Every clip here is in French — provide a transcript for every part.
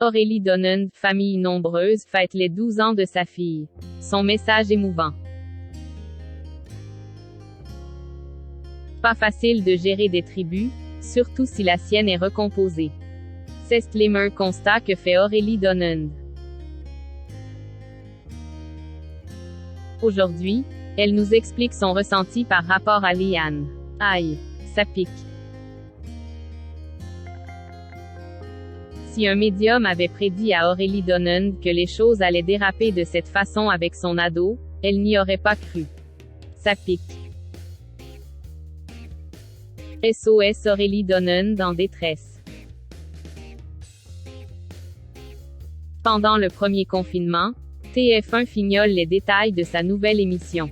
Aurélie Donnan, famille nombreuse, fête les 12 ans de sa fille. Son message émouvant. Pas facile de gérer des tribus, surtout si la sienne est recomposée. C'est le constat que fait Aurélie Donnan. Aujourd'hui, elle nous explique son ressenti par rapport à Liane. Aïe, ça pique. Si un médium avait prédit à Aurélie Donnan que les choses allaient déraper de cette façon avec son ado, elle n'y aurait pas cru. Ça pique. SOS Aurélie Donnan en détresse. Pendant le premier confinement, TF1 fignole les détails de sa nouvelle émission.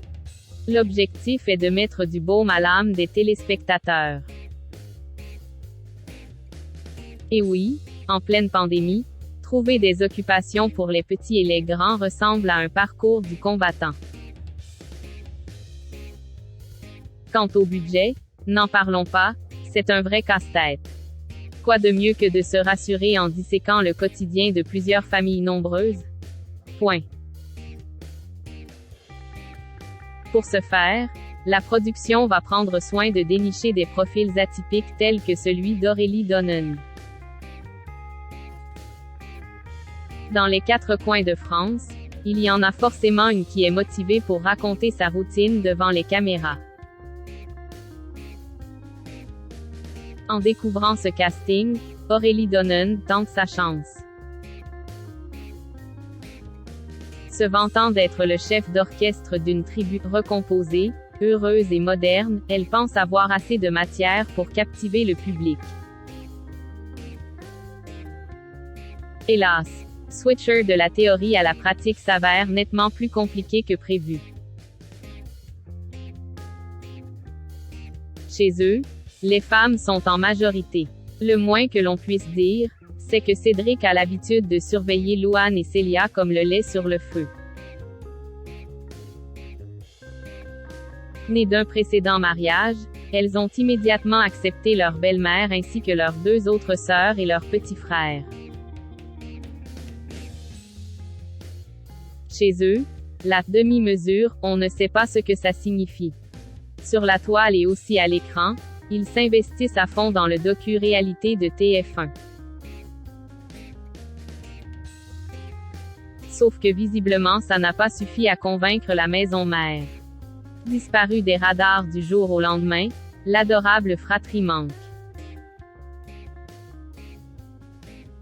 L'objectif est de mettre du baume à l'âme des téléspectateurs. Et oui, en pleine pandémie, trouver des occupations pour les petits et les grands ressemble à un parcours du combattant. Quant au budget, n'en parlons pas, c'est un vrai casse-tête. Quoi de mieux que de se rassurer en disséquant le quotidien de plusieurs familles nombreuses? Point. Pour ce faire, la production va prendre soin de dénicher des profils atypiques tels que celui d'Aurélie Donnan. Dans les 4 coins de France, il y en a forcément une qui est motivée pour raconter sa routine devant les caméras. En découvrant ce casting, Aurélie Donnan tente sa chance. Se vantant d'être le chef d'orchestre d'une tribu recomposée, heureuse et moderne, elle pense avoir assez de matière pour captiver le public. Hélas, switcher de la théorie à la pratique s'avère nettement plus compliqué que prévu. Chez eux, les femmes sont en majorité. Le moins que l'on puisse dire, c'est que Cédric a l'habitude de surveiller Louane et Célia comme le lait sur le feu. Nées d'un précédent mariage, elles ont immédiatement accepté leur belle-mère ainsi que leurs 2 autres sœurs et leur petit frère. Chez eux, la demi-mesure, on ne sait pas ce que ça signifie. Sur la toile et aussi à l'écran, ils s'investissent à fond dans le docu-réalité de TF1. Sauf que visiblement ça n'a pas suffi à convaincre la maison mère. Disparue des radars du jour au lendemain, l'adorable fratrie manque.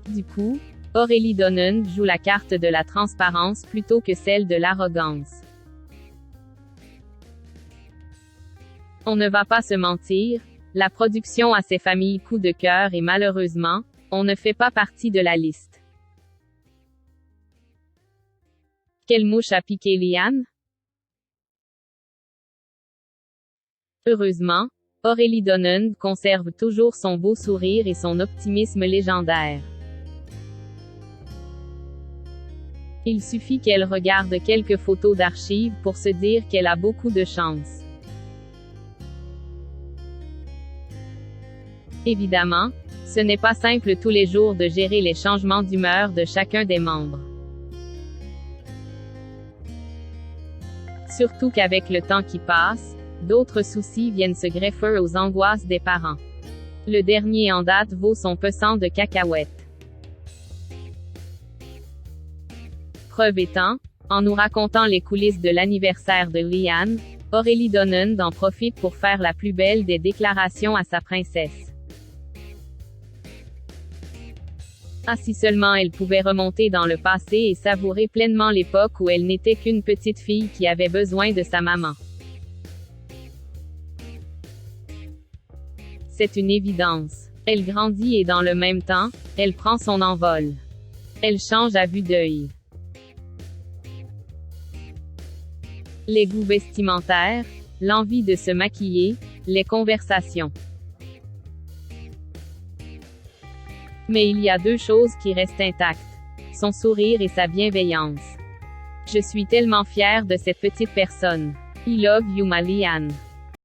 Du coup, Aurélie Donnan joue la carte de la transparence plutôt que celle de l'arrogance. On ne va pas se mentir, la production a ses familles coup de cœur et malheureusement, on ne fait pas partie de la liste. Quelle mouche a piqué Liane? Heureusement, Aurélie Donnan conserve toujours son beau sourire et son optimisme légendaire. Il suffit qu'elle regarde quelques photos d'archives pour se dire qu'elle a beaucoup de chance. Évidemment, ce n'est pas simple tous les jours de gérer les changements d'humeur de chacun des membres. Surtout qu'avec le temps qui passe, d'autres soucis viennent se greffer aux angoisses des parents. Le dernier en date vaut son pesant de cacahuètes. Preuve étant, en nous racontant les coulisses de l'anniversaire de Liane, Aurélie Donnan en profite pour faire la plus belle des déclarations à sa princesse. Ah, si seulement elle pouvait remonter dans le passé et savourer pleinement l'époque où elle n'était qu'une petite fille qui avait besoin de sa maman. C'est une évidence. Elle grandit et dans le même temps, elle prend son envol. Elle change à vue d'œil. Les goûts vestimentaires, l'envie de se maquiller, les conversations. Mais il y a 2 choses qui restent intactes. Son sourire et sa bienveillance. Je suis tellement fière de cette petite personne. I love you, ma Liane.